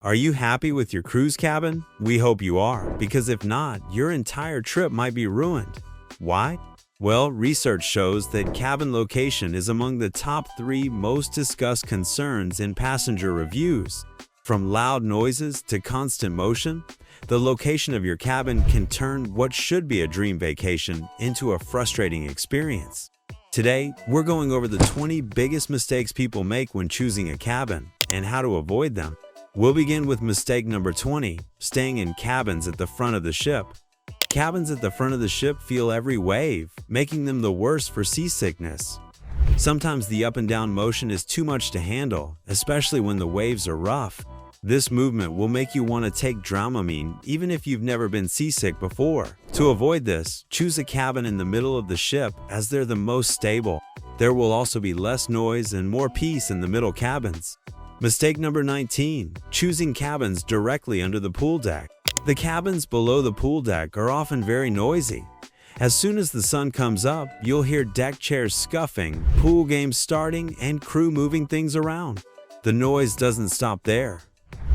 Are you happy with your cruise cabin? We hope you are, because if not, your entire trip might be ruined. Why? Well, research shows that cabin location is among the top 3 most discussed concerns in passenger reviews. From loud noises to constant motion, the location of your cabin can turn what should be a dream vacation into a frustrating experience. Today, we're going over the 20 biggest mistakes people make when choosing a cabin and how to avoid them. We'll begin with mistake number 20, staying in cabins at the front of the ship. Cabins at the front of the ship feel every wave, making them the worst for seasickness. Sometimes the up and down motion is too much to handle, especially when the waves are rough. This movement will make you want to take Dramamine even if you've never been seasick before. To avoid this, choose a cabin in the middle of the ship as they're the most stable. There will also be less noise and more peace in the middle cabins. Mistake number 19, choosing cabins directly under the pool deck. The cabins below the pool deck are often very noisy. As soon as the sun comes up, you'll hear deck chairs scuffing, pool games starting, and crew moving things around. The noise doesn't stop there.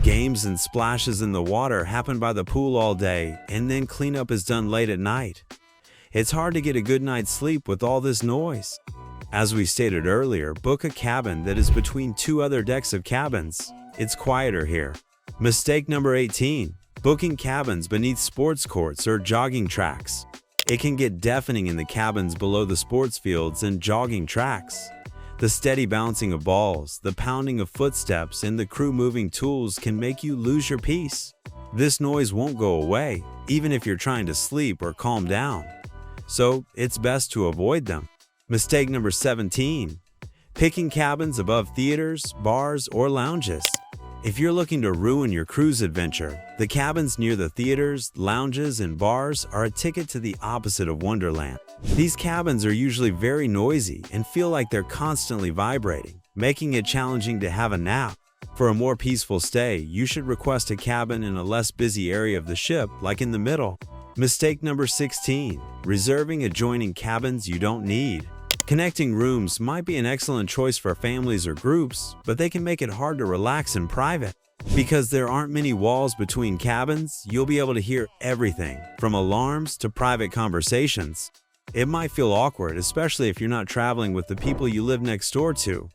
Games and splashes in the water happen by the pool all day, and then cleanup is done late at night. It's hard to get a good night's sleep with all this noise. As we stated earlier, book a cabin that is between 2 other decks of cabins. It's quieter here. Mistake number 18, booking cabins beneath sports courts or jogging tracks. It can get deafening in the cabins below the sports fields and jogging tracks. The steady bouncing of balls, the pounding of footsteps, and the crew moving tools can make you lose your peace. This noise won't go away, even if you're trying to sleep or calm down. So, it's best to avoid them. Mistake number 17, picking cabins above theaters, bars, or lounges. If you're looking to ruin your cruise adventure, the cabins near the theaters, lounges, and bars are a ticket to the opposite of Wonderland. These cabins are usually very noisy and feel like they're constantly vibrating, making it challenging to have a nap. For a more peaceful stay, you should request a cabin in a less busy area of the ship, like in the middle. Mistake number 16, reserving adjoining cabins you don't need. Connecting rooms might be an excellent choice for families or groups, but they can make it hard to relax in private. Because there aren't many walls between cabins, you'll be able to hear everything, from alarms to private conversations. It might feel awkward, especially if you're not traveling with the people you live next door to.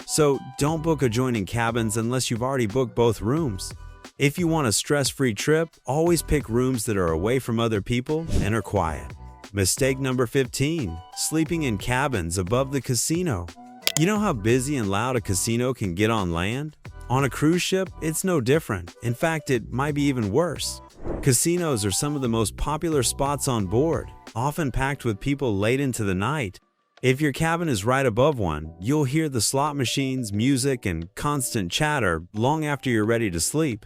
So don't book adjoining cabins unless you've already booked both rooms. If you want a stress-free trip, always pick rooms that are away from other people and are quiet. Mistake number 15, sleeping in cabins above the casino. You know how busy and loud a casino can get on land? On a cruise ship, it's no different. In fact, it might be even worse. Casinos are some of the most popular spots on board, often packed with people late into the night. If your cabin is right above one, you'll hear the slot machines, music, and constant chatter long after you're ready to sleep.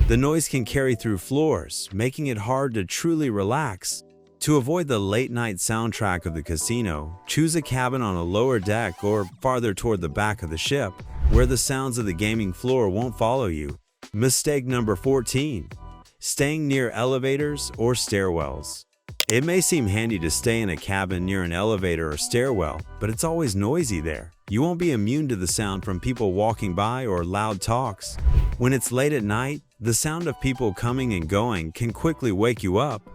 The noise can carry through floors, making it hard to truly relax. To avoid the late-night soundtrack of the casino, choose a cabin on a lower deck or farther toward the back of the ship, where the sounds of the gaming floor won't follow you. Mistake number 14, staying near elevators or stairwells. It may seem handy to stay in a cabin near an elevator or stairwell, but it's always noisy there. You won't be immune to the sound from people walking by or loud talks. When it's late at night, the sound of people coming and going can quickly wake you up.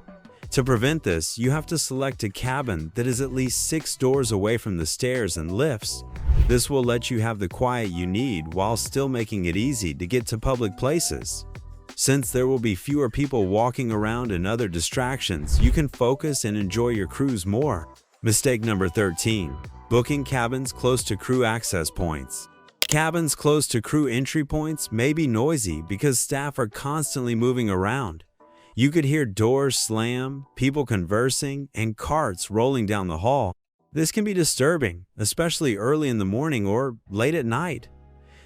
To prevent this, you have to select a cabin that is at least 6 doors away from the stairs and lifts. This will let you have the quiet you need while still making it easy to get to public places. Since there will be fewer people walking around and other distractions, you can focus and enjoy your cruise more. Mistake number 13, booking cabins close to crew access points. Cabins close to crew entry points may be noisy because staff are constantly moving around. You could hear doors slam, people conversing, and carts rolling down the hall. This can be disturbing, especially early in the morning or late at night.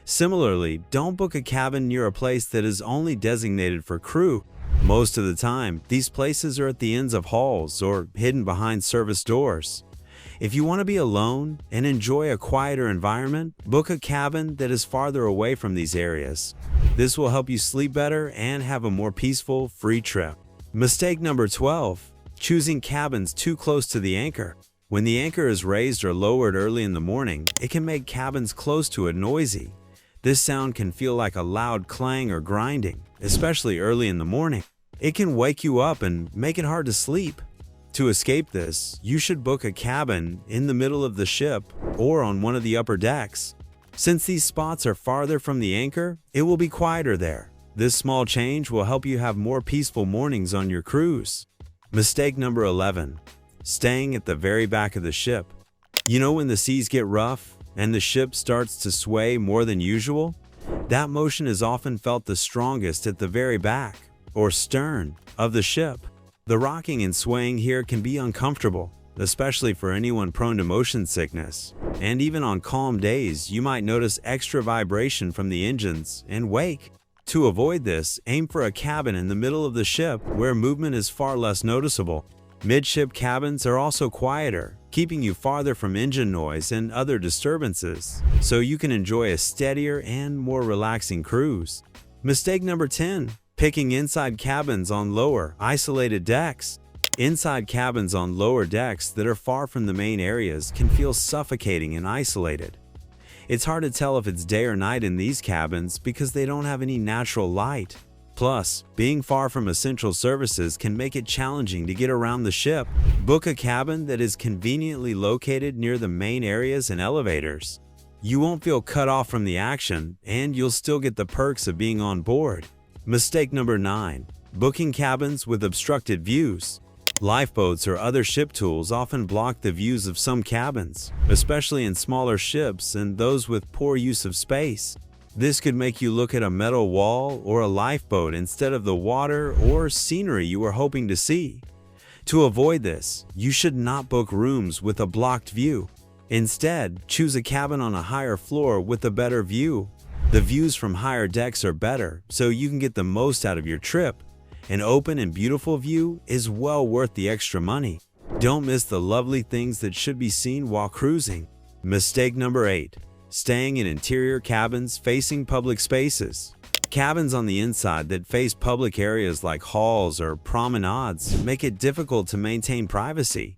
Similarly, don't book a cabin near a place that is only designated for crew. Most of the time, these places are at the ends of halls or hidden behind service doors. If you want to be alone and enjoy a quieter environment, book a cabin that is farther away from these areas. This will help you sleep better and have a more peaceful, free trip. Mistake number 12, choosing cabins too close to the anchor. When the anchor is raised or lowered early in the morning, it can make cabins close to it noisy. This sound can feel like a loud clang or grinding, especially early in the morning. It can wake you up and make it hard to sleep. To escape this, you should book a cabin in the middle of the ship or on one of the upper decks. Since these spots are farther from the anchor, it will be quieter there. This small change will help you have more peaceful mornings on your cruise. Mistake number 11. Staying at the very back of the ship. You know when the seas get rough and the ship starts to sway more than usual? That motion is often felt the strongest at the very back, or stern, of the ship. The rocking and swaying here can be uncomfortable, especially for anyone prone to motion sickness. And even on calm days, you might notice extra vibration from the engines and wake. To avoid this, aim for a cabin in the middle of the ship where movement is far less noticeable. Midship cabins are also quieter, keeping you farther from engine noise and other disturbances, so you can enjoy a steadier and more relaxing cruise. Mistake number 10. Picking inside cabins on lower, isolated decks. Inside cabins on lower decks that are far from the main areas can feel suffocating and isolated. It's hard to tell if it's day or night in these cabins because they don't have any natural light. Plus, being far from essential services can make it challenging to get around the ship. Book a cabin that is conveniently located near the main areas and elevators. You won't feel cut off from the action, and you'll still get the perks of being on board. Mistake number 9. Booking cabins with obstructed views. Lifeboats or other ship tools often block the views of some cabins, especially in smaller ships and those with poor use of space. This could make you look at a metal wall or a lifeboat instead of the water or scenery you were hoping to see. To avoid this, you should not book rooms with a blocked view. Instead, choose a cabin on a higher floor with a better view. The views from higher decks are better, so you can get the most out of your trip. An open and beautiful view is well worth the extra money. Don't miss the lovely things that should be seen while cruising. Mistake number 8. Staying in interior cabins facing public spaces. Cabins on the inside that face public areas like halls or promenades make it difficult to maintain privacy.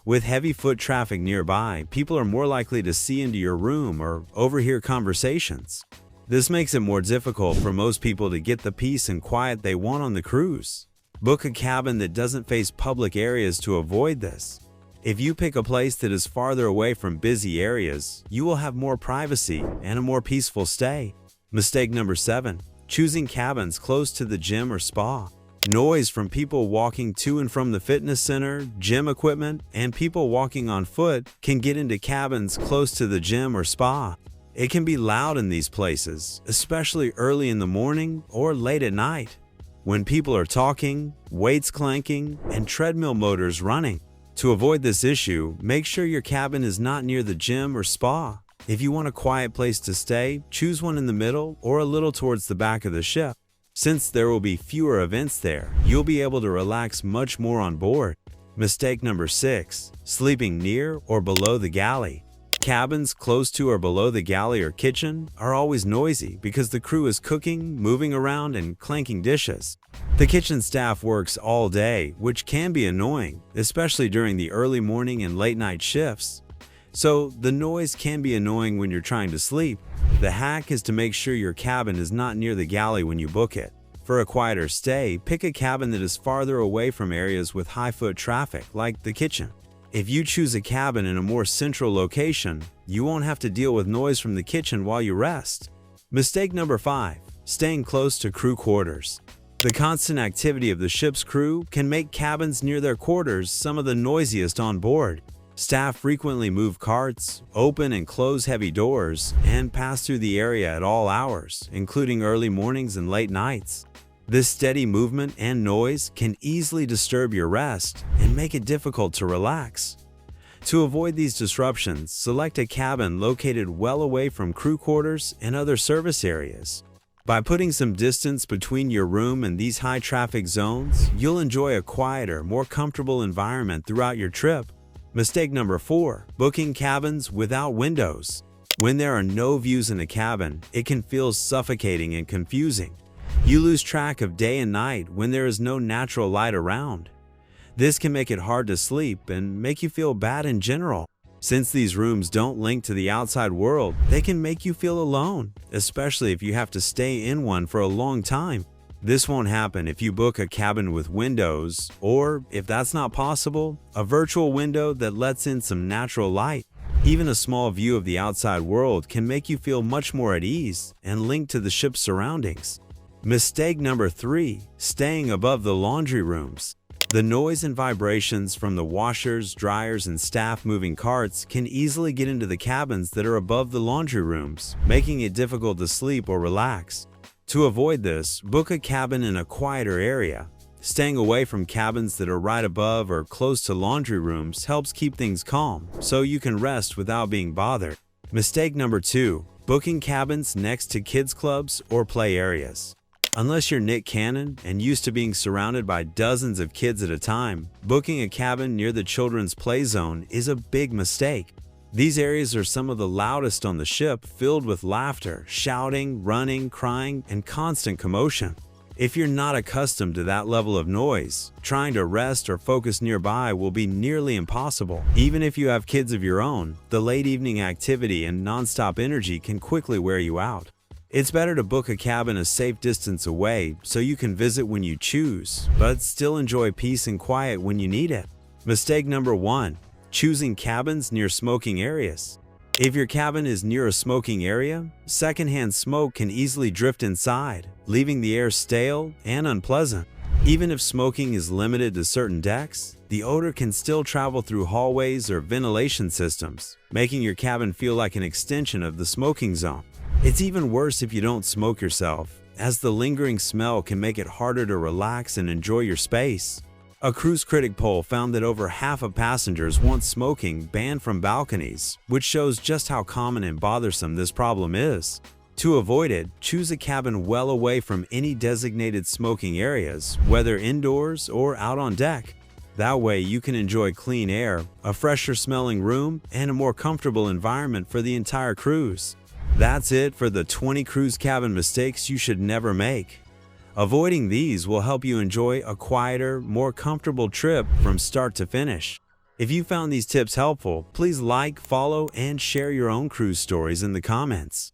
With heavy foot traffic nearby, people are more likely to see into your room or overhear conversations. This makes it more difficult for most people to get the peace and quiet they want on the cruise. Book a cabin that doesn't face public areas to avoid this. If you pick a place that is farther away from busy areas, you will have more privacy and a more peaceful stay. Mistake number 7. Choosing cabins close to the gym or spa. Noise from people walking to and from the fitness center, gym equipment, and people walking on foot can get into cabins close to the gym or spa. It can be loud in these places, especially early in the morning or late at night, when people are talking, weights clanking, and treadmill motors running. To avoid this issue, make sure your cabin is not near the gym or spa. If you want a quiet place to stay, choose one in the middle or a little towards the back of the ship. Since there will be fewer events there, you'll be able to relax much more on board. Mistake number 6. Sleeping near or below the galley. Cabins close to or below the galley or kitchen are always noisy because the crew is cooking, moving around, and clanking dishes. The kitchen staff works all day, which can be annoying, especially during the early morning and late night shifts. So the noise can be annoying when you're trying to sleep. The hack is to make sure your cabin is not near the galley when you book it. For a quieter stay, pick a cabin that is farther away from areas with high foot traffic, like the kitchen. If you choose a cabin in a more central location, you won't have to deal with noise from the kitchen while you rest. Mistake number 5. Staying close to crew quarters. The constant activity of the ship's crew can make cabins near their quarters some of the noisiest on board. Staff frequently move carts, open and close heavy doors, and pass through the area at all hours, including early mornings and late nights. This steady movement and noise can easily disturb your rest and make it difficult to relax. To avoid these disruptions, select a cabin located well away from crew quarters and other service areas. By putting some distance between your room and these high-traffic zones, you'll enjoy a quieter, more comfortable environment throughout your trip. Mistake number 4. Booking cabins without windows. When there are no views in a cabin, it can feel suffocating and confusing. You lose track of day and night when there is no natural light around. This can make it hard to sleep and make you feel bad in general. Since these rooms don't link to the outside world, they can make you feel alone, especially if you have to stay in one for a long time. This won't happen if you book a cabin with windows, or, if that's not possible, a virtual window that lets in some natural light. Even a small view of the outside world can make you feel much more at ease and linked to the ship's surroundings. Mistake number 3. Staying above the laundry rooms. The noise and vibrations from the washers, dryers, and staff moving carts can easily get into the cabins that are above the laundry rooms, making it difficult to sleep or relax. To avoid this, book a cabin in a quieter area. Staying away from cabins that are right above or close to laundry rooms helps keep things calm, so you can rest without being bothered. Mistake number 2. Booking cabins next to kids' clubs or play areas. Unless you're Nick Cannon and used to being surrounded by dozens of kids at a time, booking a cabin near the children's play zone is a big mistake. These areas are some of the loudest on the ship, filled with laughter, shouting, running, crying, and constant commotion. If you're not accustomed to that level of noise, trying to rest or focus nearby will be nearly impossible. Even if you have kids of your own, the late evening activity and nonstop energy can quickly wear you out. It's better to book a cabin a safe distance away so you can visit when you choose, but still enjoy peace and quiet when you need it. Mistake number 1. Choosing cabins near smoking areas. If your cabin is near a smoking area, secondhand smoke can easily drift inside, leaving the air stale and unpleasant. Even if smoking is limited to certain decks, the odor can still travel through hallways or ventilation systems, making your cabin feel like an extension of the smoking zone. It's even worse if you don't smoke yourself, as the lingering smell can make it harder to relax and enjoy your space. A cruise critic poll found that over half of passengers want smoking banned from balconies, which shows just how common and bothersome this problem is. To avoid it, choose a cabin well away from any designated smoking areas, whether indoors or out on deck. That way you can enjoy clean air, a fresher smelling room, and a more comfortable environment for the entire cruise. That's it for the 20 cruise cabin mistakes you should never make. Avoiding these will help you enjoy a quieter, more comfortable trip from start to finish. If you found these tips helpful, please like, follow, and share your own cruise stories in the comments.